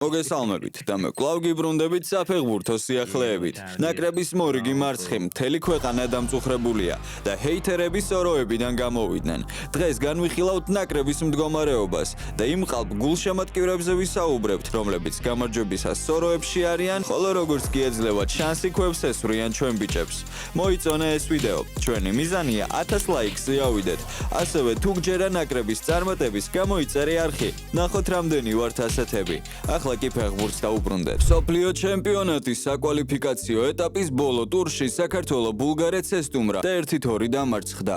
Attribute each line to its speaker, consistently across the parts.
Speaker 1: მოგესალმებით და მე კვლავ გიბრუნდებით საფეხბურთო სიახლეებით. ნაკრების მორიგი მარცხი მთელი ქვეყანა დამწუხრებულია და ჰეითერები სოროებიდან გამოვიდნენ. დღეს განვიხილავთ ნაკრების მდგომარეობას და იმ ყალბ გულშემატკივრებზე ვისაუბრებთ, რომლებიც გამარჯვებისას სოროებში არიან, ხოლო როგორც კი ეძლევათ შანსი ქვევს ესვრიან ჩვენ ბიჭებს. მოიწონე ეს ვიდეო. ჩვენი მიზანია 1000 ლაიქს ავიდეთ. ასევე თუ გჯერა ნაკრების წარმატების გამოიწერე არხი. ნახოთ რამდენი ვართ ასეთები. ახლა კი ფეხბურთს დაუბრუნდეთ. მსოფლიო ჩემპიონატის საკვალიფიკაციო ეტაპის ბოლო ტურში საქართველო ბულგარეთს ესტუმრა და 1-2 დამარცხდა.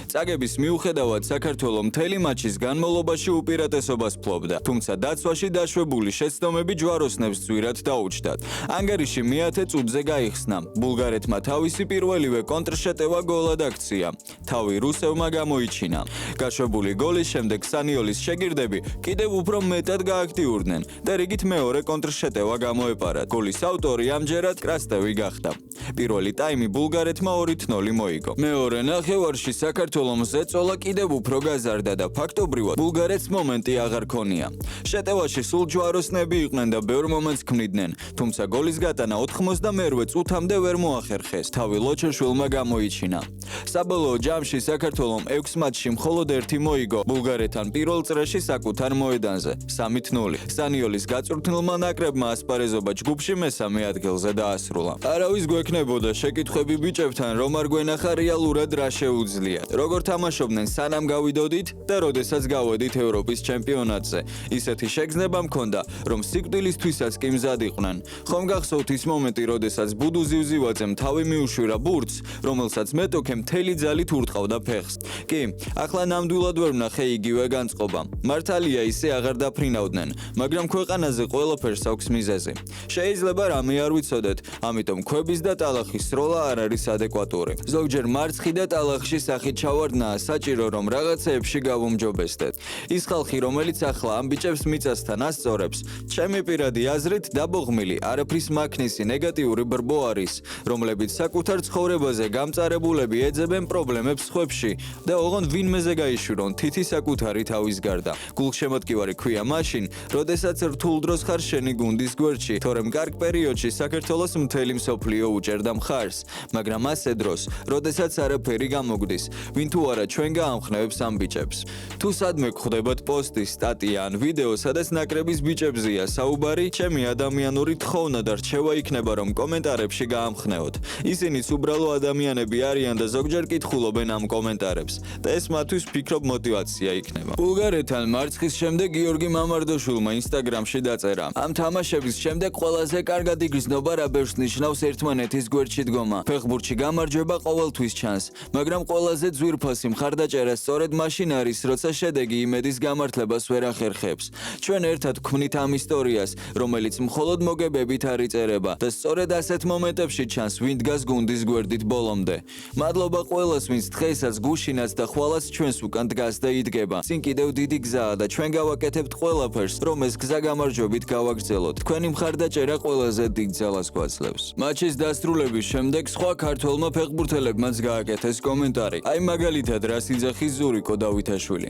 Speaker 1: წაგების მიუხედავად საქართველო მთელი მატჩის განმავლობაში უპირატესობას ფლობდა, თუმცა დაცვაში დაშვებული შეცდომები ჯვაროსნებს ძვირად დაუჩდათ. ანგარიში მე-10 წუთზე გაიხსნა. ბულგარეთმა თავისი პირველივე კონტრშეტევა გოლად აქცია. თავი რუსევმა გამოიჩინა. გაშვებული გოლის შემდეგ სანიოლის შეგირდები კიდევ უფრო მეტად გააქტიურდნენ და რიგით მეორე კონტრშეტევა გამოეპარა. გოლის ავტორი ამჯერად კრასტევი გახდა. პირველი ტაიმი ბულგარეთმა 2-0 მოიგო. მეორე ნახევარში საქართველოს ზეწოლა კიდევ უფრო გაზარდა და ფაქტობრივად ბულგარეთს მომენტი აღარ ქონია. შეტევაში სულ ჯვაროსნები იყვნენ და ბევრ მომენტს ქმნიდნენ, თუმცა გოლის გატანა 98 წუთამდე ვერ მოახერხეს. თავი ლოჩოშვილმა გამოიჩინა. საბოლოო ჯამში საქართველოს 6 მატჩში მხოლოდ 1 მოიგო ბულგარეთთან პირველ წრეში საკუთარ მოედანზე 3-0. სანიოლის გაწვრთნილმა ნაკრებმა ასპარეზობა ჯგუფში მესამე ადგილზე დაასრულა. არავის გვექნებოდა შეკითხვები ბიჭებთან, რომ არ გვენახა რეალურად რა შეუძლიათ. როგორ თამაშობდნენ სანამ გავიდოდით და როდესაც გავედით ევროპის ჩემპიონატზე. ისეთი შეგრძნება მქონდა, რომ სიკვდილისთვისაც კი მზად იყვნენ. ხომ გახსოვთ ის მომენტი, როდესაც ბუდუ ზივზივაძემ თავი მიუშვირა ბურთს, რომელსაც მეტოქე მთელი ძალით ურტყავდა ფეხს. კი, ახლა ნამდვილად ვერ ვნახე იგივე განწყობა. მართალია ისე აღარ დაფრინავდნენ, მაგრამ ქვეყანაზე ყველაფერს აქვს მიზეზი. შეიძლება რამე არ ვიცოდეთ, ამიტომ ქვების და ტალახის სროლა არ არის ადეკვატური. ზოგჯერ მარცხი და ტალახში სახით ჩავარდნაა საჭირო, რომ რაღაცეებში გავუმჯობესდეთ. ის ხალხი, რომელიც ახლა ამ ბიჭებს მიწასთან ასწორებს, ჩემი პირადი აზრით დაბოღმილი, არაფრის მაქნისი ნეგატიური ბრბო არის, რომლებიც საკუთარ ცხოვრებაზე გამწარებულები ეძებენ პრობლემებს სხვებში და ოღონდ ვინმეზე გაიშვირონ თითი საკუთარი თავის გარდა. გულშემატკივარი ქვია მაშინ, როდესაც რთულ დროს ხარ შენი გუნდის გვერდში, თორემ კარგ პერიოდში საქართველოს მთელი მსოფლიო უჭერდა მხარს, მაგრამ ასე დროს, როდესაც არაფერი გამოგდის, ვინ თუ არა ჩვენ გაამხნევებს ამ ბიჭებს. თუ სადმე გხვდებათ პოსტი, სტატია ან ვიდეო, სადაც ნაკრების ბიჭებზია საუბარი, ჩემი ადამიანური თხოვნა და რჩევა იქნება, რომ კომენტარებში გაამხნევოთ. ისინიც უბრალო ადამიანები არიან და ზოგჯერ კითხულობენ ამ კომენტარებს და ეს მათთვის ვფიქრობ მოტივაცია იქნება. ბულგარეთთან მარცხის შემდეგ გიორგი მამარდაშვილმა ინსტაგრამში დაწერა: ამ თამაშების შემდეგ ყველაზე კარგად იგრძნობა რა ბევრს ნიშნავს ერთმანეთის გვერდში დგომა. ფეხბურთში გამარჯვება ყოველთვის ჩანს, მაგრამ ყველაზე ძვირფასი მხარდაჭერა სწორედ მაშინ არის, როცა შედეგი იმედის გამართლებას ვერ ახერხებს. ჩვენ ერთად გვქმნით ამ ისტორიას, რომელიც მხოლოდ მოგებებით არ იწერება და სწორედ ასეთ მომენტებში ჩანს, ვინ დგას გუნდის გვერდით ბოლომდე. მადლობა ყველას, ვინც დღესაც გუშინაც და ხვალაც ჩვენს უკან დგას და იდგება. წინ კიდევ დიდი გზაა და ჩვენ გავაკეთებთ ყველაფერს, რომ ეს გზა გამარჯვებით გავაგრძელოთ. თქვენი მხარდაჭერა ყველაზე დიდ ძალას გვაძლევს. მატჩის დასრულების შემდეგ სხვა ქართველმა ფეხბურთელებმაც გააკეთეს კომენტარი. აი მაგალითად რასიძახის ზურიკო დავითაშვილი.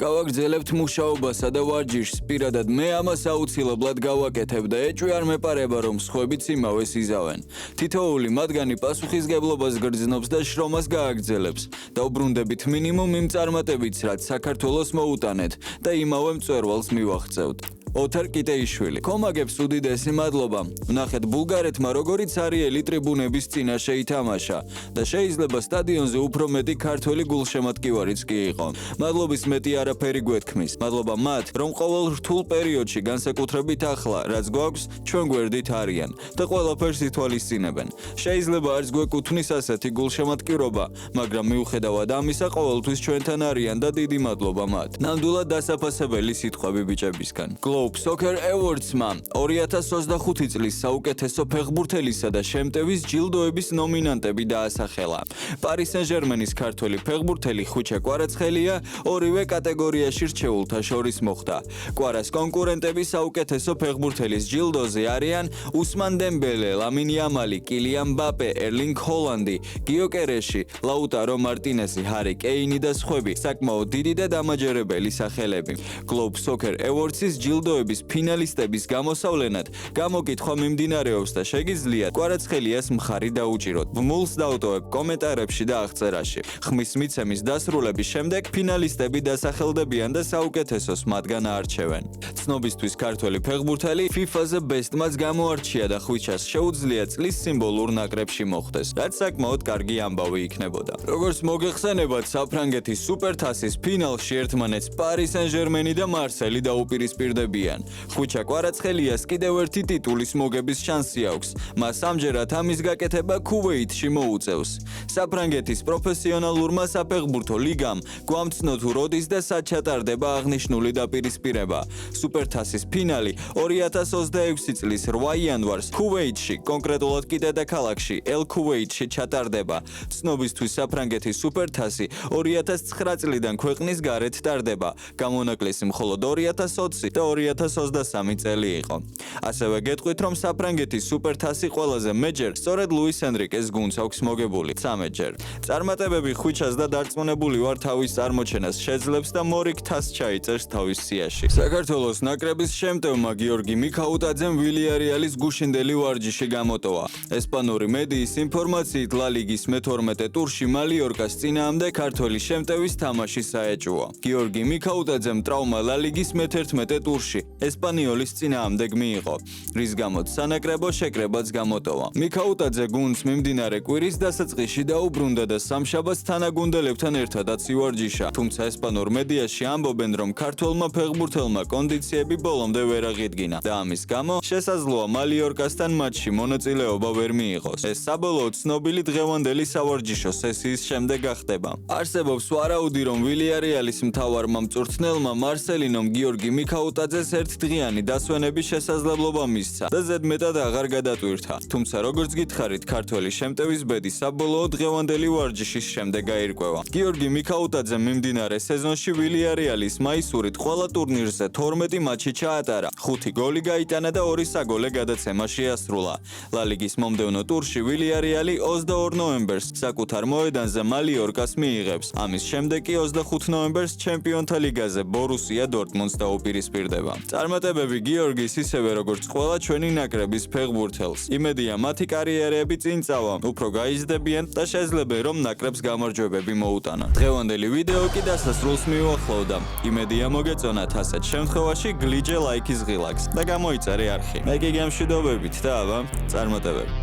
Speaker 1: გავაგრძელებთ მუშაობასა და ვარჯიშს, პირადად მე ამას აუცილებლად გავაკეთებ და ეჭვი არ მეპარება, რომ სხვებიც იმავეს იზავენ. თითოეული მათგანი პასუხისგებლობას გრძნობს და შრომას გააგრძელებს. დაუბრუნდებით მინიმუმ იმ წარმატებიც, რაც საქართველოს მოუტანეთ და იმავე მწვერვალს მივაღწევთ. ოთარ კიტეიშვილი. კომაგებს უდიდესი მადლობა. ვნახეთ ბულგარეთმა როგორი ცარიელი ტრიბუნების წინაშე ითამაშა და შეიძლება სტადიონზე უფრო მეტი ქართველი გულშემატკივარიც კი იყო. მადლობის მეტი არაფერი გვეთქმის. მადლობა მათ, რომ ყოველ რთულ პერიოდში განსაკუთრებით ახლა, რაც გვაქვს, ჩვენ გვერდით არიან და ყველაფერს ითვალისწინებენ. შეიძლება არც გვეკუთვნის ასეთი გულშემატკივრობა, მაგრამ მიუხედავად ამისა ყოველთვის ჩვენთან არიან და დიდი მადლობა მათ. ნამდვილად დასაფასებელი სიტყვები ბიჭებისგან. Soccer Awards-მა 2025 წლის საუკეთესო ფეხბურთელისა და შემტევის ჯილდოების ნომინანტები დაასახელა. Paris Saint-Germain-ის ქართველი ფეხბურთელი ხუჩა კვარაცხელია ორივე კატეგორიაში რჩეულთა შორის მოხვდა. კვარას კონკურენტები საუკეთესო ფეხბურთელის ჯილდოზე არიან უსმან დემბელე, ლამინ იამალი, კილიან მბაპე, ერლინგ ჰოლანდი, გიოკერეში, ლაუტარო მარტინესი, ჰარი კეინი და სხვები. საკმაოდ დიდი და დამაჯერებელი სახელები. Globe Soccer Awards-ის ჯილდო ტურნირების ფინალისტების გამოსავლენად გამოკითხვა მიმდინარეობს და შეგიძლიათ კვარაცხელიას მხარი დაუჭიროთ. ბმულს დავტოვებ კომენტარებში და აღწერაში. ხმის მიცემის დასრულების შემდეგ ფინალისტები დასახელდებიან და საუკეთესოს მათგან აარჩევენ. ცნობისთვის ქართველი ფეხბურთელი FIFA-ზე ბესტმაც გამოარჩია და ხვიჩას შეუძლია წლის სიმბოლურ ნაკრებში მოხვდეს, რაც საკმაოდ კარგი ამბავი იქნებოდა. როგორც მოგეხსენებათ, საფრანგეთის სუპერთასის ფინალში ერთმანეთს Paris Saint-Germain და Marseille დაუპირისპირდებიან. ხვიჩა კვარაცხელიას კიდევ ერთი ტიტულის მოგების შანსი აქვს. მას ამჯერად ამის გაკეთება ქუვეითში მოუწევს. საფრანგეთის პროფესიონალურმა საფეხბურთო ლიგამ გვამცნო თუ როდის და სად ჩატარდება აღნიშნული დაპირისპირება. სუპერთასის ფინალი 2026 წლის 8 იანვარს ქუვეითში, კონკრეტულად კი დედაქალაქში ელ-ქუვეითში ჩატარდება. ცნობისთვის საფრანგეთის სუპერთასი 2009 წლიდან ქვეყნის გარეთ ტარდება. გამონაკლისი მხოლოდ 2020 და 2023 წელი იყო. ასევე გეტყვით, რომ საფრანგეთის სუპერთასი ყველაზე მეჯერ სწორედ ლუის ენრიკეს გუნდს აქვს მოგებული 13-ჯერ. წარმატებები ხვიჩას და დარწმუნებული ვარ თავის წარმოჩენას შეძლებს და მორიგ თასს ჩაიწერს თავის სიაში. საქართველოს ნაკრების შემტევმა გიორგი მიქაუტაძემ ვილიარეალის გუშინდელი ვარჯიში გამოტოვა. ესპანური მედიის ინფორმაციით ლა ლიგის მე-12 ტურში მალიორკას წინააღმდეგ ქართველი შემტევის თამაში საეჭვოა. გიორგი მიქაუტაძემ ტრავმა ლა ლიგის მე-11 ტურში ესპანიოლის წინააღმდეგ მიიღო, რის გამოც სანაკრებო შეკრებაც გამოტოვა. მიქაუტაძე გუნდს მიმდინარე კვირის დასაწყისში დაუბრუნდა და სამშაბათს თანაგუნდელებთან ერთადაც ივარჯიშა, თუმცა ესპანურ მედიაში ამბობენ, რომ ქართველმა ფეხბურთელმა კონდიციები ბოლომდე ვერ აღიდგინა და ამის გამო შესაძლოა მალიორკასთან მატჩში მონაწილეობა ვერ მიიღოს. ეს საბოლოოდ ცნობილი დღევანდელი სავარჯიშო სესიის შემდეგ გახდება. არსებობს ვარაუდი, რომ ვილიარეალის მთავარმა მწვრთნელმა მარსელინომ გიორგი მიქაუტაძეს ერთდღიანი დასვენების შესაძლებლობა მისცა და ზედმეტად აღარ გადატვირთა. თუმცა როგორც გითხარით, ქართველი შემტევის ბედი საბოლოოდ დღევანდელი ვარჯიშის შემდეგ გაირკვევა. გიორგი მიქაუტაძემ მიმდინარე სეზონში ვილიარეალის მაისურით ყველა ტურნირზე 12 მატჩი ჩაატარა, 5 გოლი გაიტანა და 2 საგოლე გადაცემა შეასრულა. ლა ლიგის მომდევნო ტურში ვილიარეალი 22 ნოემბერს საკუთარ მოედანზე მალიორკას მიიღებს. ამის შემდეგ კი 25 ნოემბერს ჩემპიონთა ლიგაზე ბორუსია დორტმუნდს დაუპირისპირდება. წარმატებები გიორგის ისევე როგორც ყველა ჩვენი ნაკრების ფეხბურთელს. იმედია მათი კარიერები წინ წავა, უფრო გაიზრდებიან და შესაძლოა რომ ნაკრებს გამარჯვებები მოუტანონ. დღევანდელი ვიდეო კი დასასრულს მიუახლოვდა. იმედია მოგეწონათ, ასეთ შემთხვევაში გლიჯე ლაიქის ღილაკს და გამოიწერე არხი. მე კი გემშვიდობებით და აბა, წარმატებები.